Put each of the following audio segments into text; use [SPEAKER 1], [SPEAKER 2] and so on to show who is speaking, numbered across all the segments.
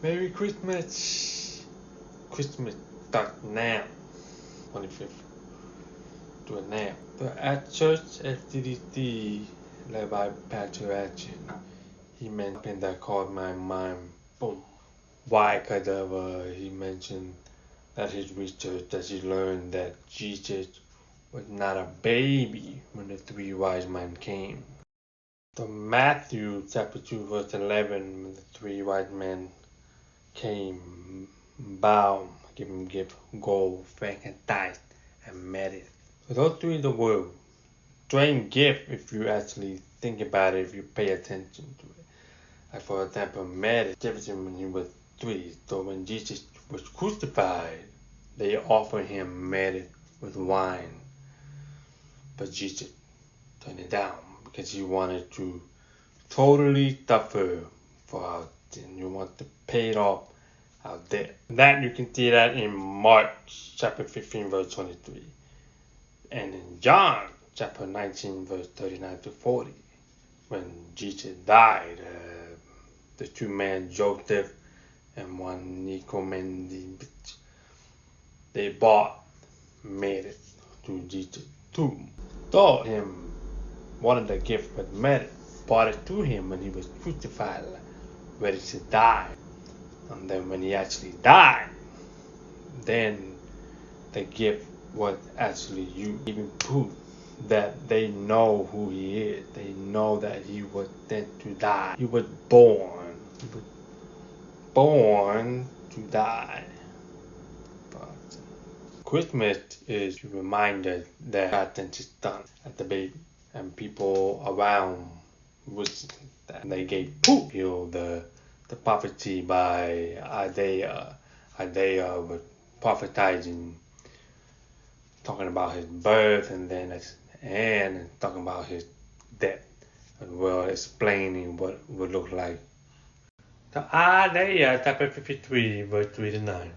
[SPEAKER 1] Merry Christmas. Christmas start now. 25th. Do it now. The at church FDDD led by Pastor Action. He mentioned something that caught my mind. Boom. Why? Because he mentioned that his research that he learned that Jesus was not a baby when the three wise men came. The Matthew chapter 2 verse 11, when the three wise men came, bound, give him gift, gold, frankincense, and myrrh. So those three in the world, strange gift if you actually think about it, if you pay attention to it. Like for example, myrrh, Jefferson when he was 3. So when Jesus was crucified, they offered him myrrh with wine. But Jesus turned it down because he wanted to totally suffer for our sin. You want to pay it off out there. That you can see that in Mark chapter 15 verse 23. And in John chapter 19 verse 39 to 40. When Jesus died, the two men Joseph and one Nicodemus, they made it to Jesus' tomb. Thought him one of the gifts was made, brought it to him when he was crucified, ready to die. And then when he actually died, then the gift was actually you. Even proof that they know who he is. They know that he was sent to die. He was born. He was born to die. But Christmas is a reminder that God sent his son as the baby. And people around was that they gave proof. The prophecy by Isaiah. Isaiah was prophesying, talking about his birth and talking about his death, as well explaining what it would look like. So Isaiah chapter 53 verse 3 to 9.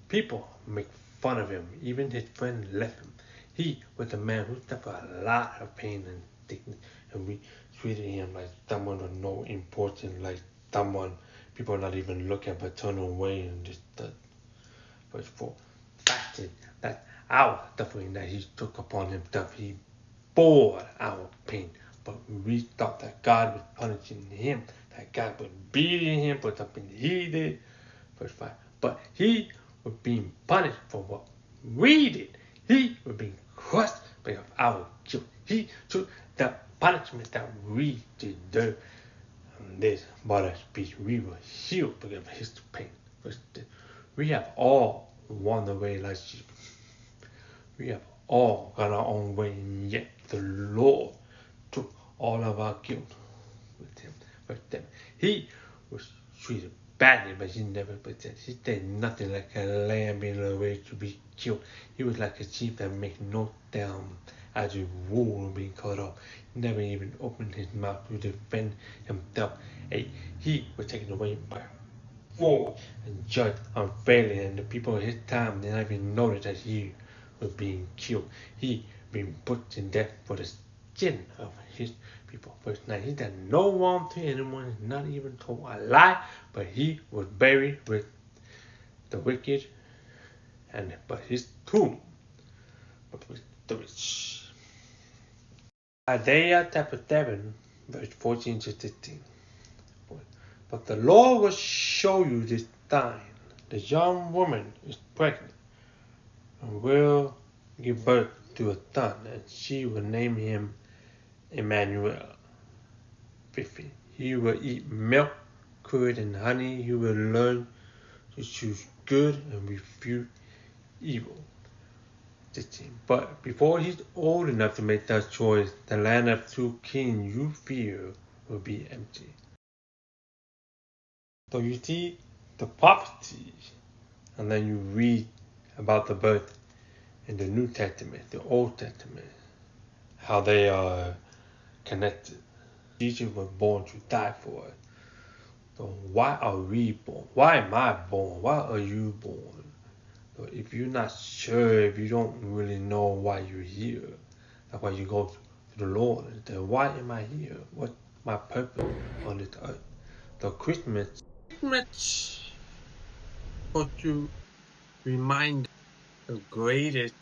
[SPEAKER 1] People make fun of him, even his friends left him. He was a man who suffered a lot of pain and sickness, and we treated him like someone of no importance, like someone people not even look at but turn away and just verse 4. That's our suffering that he took upon himself. He bore our pain, but we thought that God was punishing him, that God was beating him for something he did. Verse 5. But he was being punished for what we did. He was being crushed because of our guilt. He took the punishment that we deserve. And this brought us peace. We were healed because of his pain. Verse 10. We have all wandered away like sheep. We have all gone our own way, and yet the Lord took all of our guilt with him. Verse 7. He was treated badly, but he never pretended. He did nothing like a lamb being ready to be killed. He was like a sheep that makes no sound as his wool being cut off. He never even opened his mouth to defend himself. He was taken away by war and judged unfairly, and the people of his time did not even notice that he was being killed. He being put to death for the sin of his people. Verse 9. He did no wrong to anyone, not even told a lie, but he was buried with the wicked, but his tomb was with the rich. Isaiah chapter 7 verse 14 to 16. But the Lord will show you this sign. The young woman is pregnant and will give birth to a son, and she will name him Emmanuel. 15. He will eat milk, curd, and honey. He will learn to choose good and refuse evil. 16. But before he's old enough to make that choice, the land of two kings you fear will be empty. So you see the prophecy, and then you read about the birth in the New Testament, the Old Testament, how they are connected. Jesus was born to die for us. So why are we born? Why am I born? Why are you born? So if you're not sure, if you don't really know why you're here, that's why you go to the Lord and say, why am I here? What's my purpose on this earth? So Christmas supposed to remind the greatest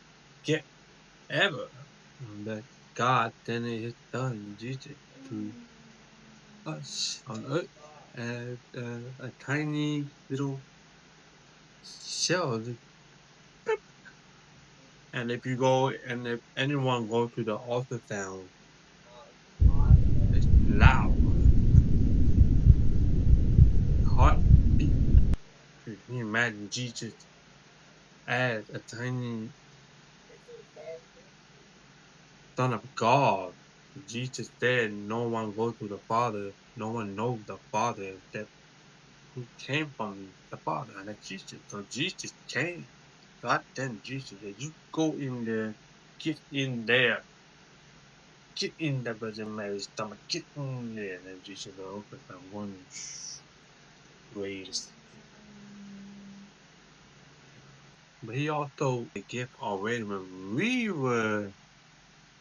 [SPEAKER 1] gift ever that God sent His Son Jesus to us on earth as a tiny little shell. And if you go and if anyone goes to the ultrasound, it's loud. Heartbeat. Can you imagine Jesus as a tiny Son of God? Jesus said, "No one goes to the Father. No one knows the Father except who came from the Father." And that's Jesus. So Jesus came. God sent Jesus. That you go in there, get in there, get in the Virgin Mary's stomach, get in there. And Jesus will open that one greatest. But He also the gift already when we were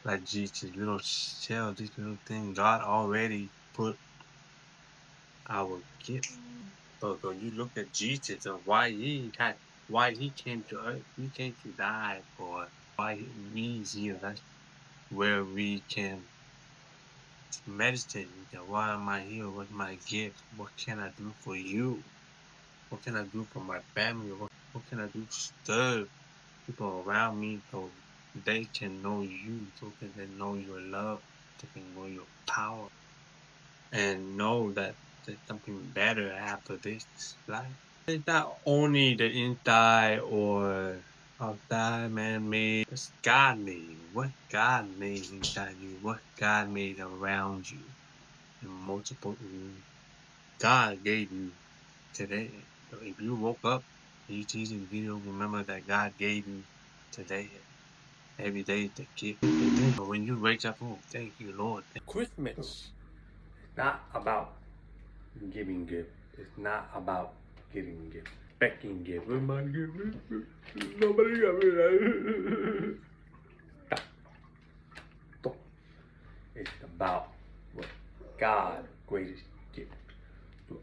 [SPEAKER 1] like Jesus, little shell, this little thing. God already put our gift. So you look at Jesus and why He came to earth. He came to die for us. Why He's here. That's where we can meditate. Why am I here? What's my gift? What can I do for you? What can I do for my family? What can I do to serve people around me so they can know you, so they can know your love, they can know your power, and know that there's something better after this life. It's not only the inside or outside man-made, it's God made. What God made inside you, what God made around you, and most importantly, God gave you today. So if you woke up, you see this video, remember that God gave you today. Every day is the gift. But when you wake up, oh, thank you, Lord. Christmas is not about giving gifts. It's not about getting gifts. Expecting gifts. Nobody give me. Nobody got me that. Stop. It's about what God's greatest gift to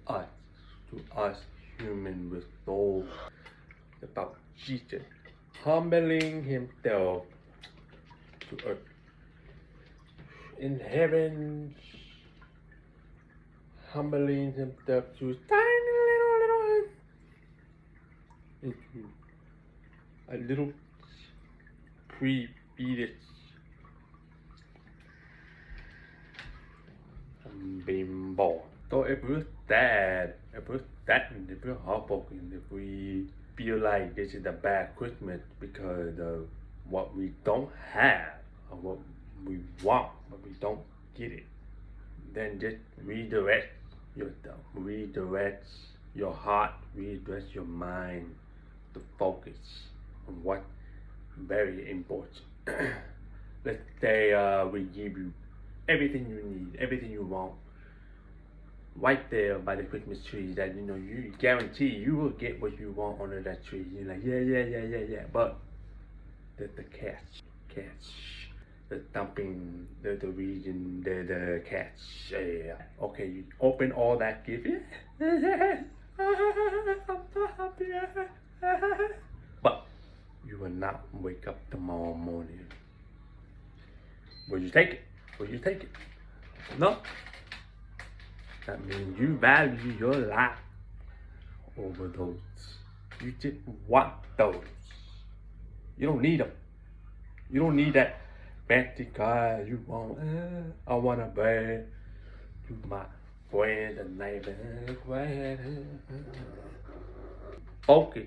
[SPEAKER 1] us human with souls. It's about Jesus humbling Himself to earth. In heaven, humbling Himself to tiny little into a little pre-fetus being born. So if we're sad, if we're heartbroken, if we feel like this is a bad Christmas because of what we don't have or what we want but we don't get it, then just redirect yourself, redirect your heart, redirect your mind to focus on what's very important. Let's say we give you everything you need, everything you want, right there by the Christmas tree, that you guarantee you will get what you want under that tree. You're like, yeah. But the catch, the dumping, the reason, the catch. Yeah. Okay, you open all that gift. Yeah. I'm so happy. But you will not wake up tomorrow morning. Will you take it? Will you take it? No. That means you value your life over those. You just want those. You don't need them. You don't need that fancy car you want. I want to bring to my friend and neighbor. Focus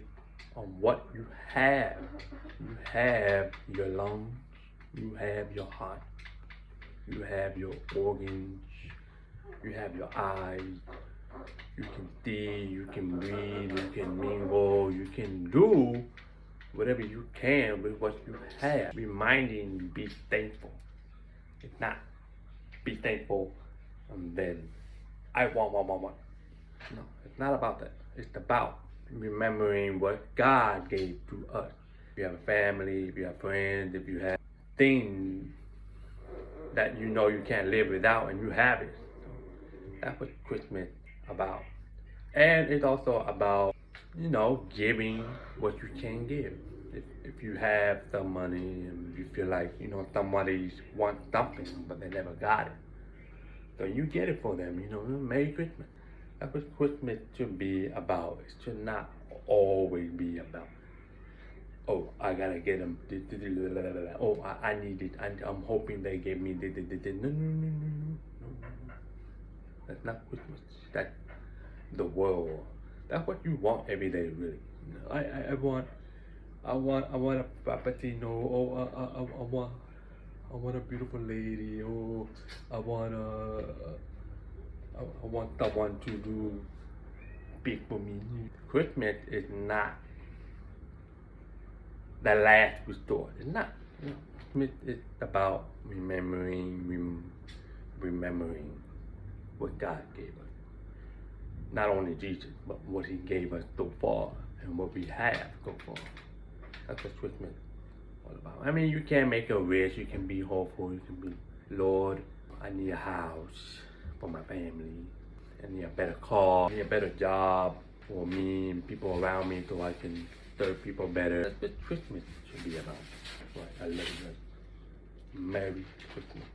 [SPEAKER 1] on what you have. You have your lungs. You have your heart. You have your organs. You have your eyes. You can see, you can breathe, you can mingle, you can do whatever you can with what you have. Reminding you, be thankful. It's not be thankful and then I want. No, it's not about that. It's about remembering what God gave to us. If you have a family, if you have friends, if you have things that you can't live without and you have it. That's what Christmas is about. And it's also about
[SPEAKER 2] giving what you can give. If you have the money and you feel like, somebody wants something, but they never got it, so you get it for them, Merry Christmas. That's what Christmas should be about. It should not always be about, oh, I gotta get them. Oh, I need it. I'm hoping they give me this. No, no, no, no, no, no. That's not Christmas. That's the world. That's what you want every day, really. I want a property. No, I want a beautiful lady. Oh, I want someone to do big for me. Christmas is not the last resort. It's not. It's about remembering what God gave us. Not only Jesus, but what He gave us so far and what we have so far. That's what Christmas is all about. I mean, you can make a wish. You can be hopeful. You can be, Lord, I need a house for my family. I need a better car. I need a better job for me and people around me so I can serve people better. That's what Christmas should be about. That's what I love it. Merry Christmas.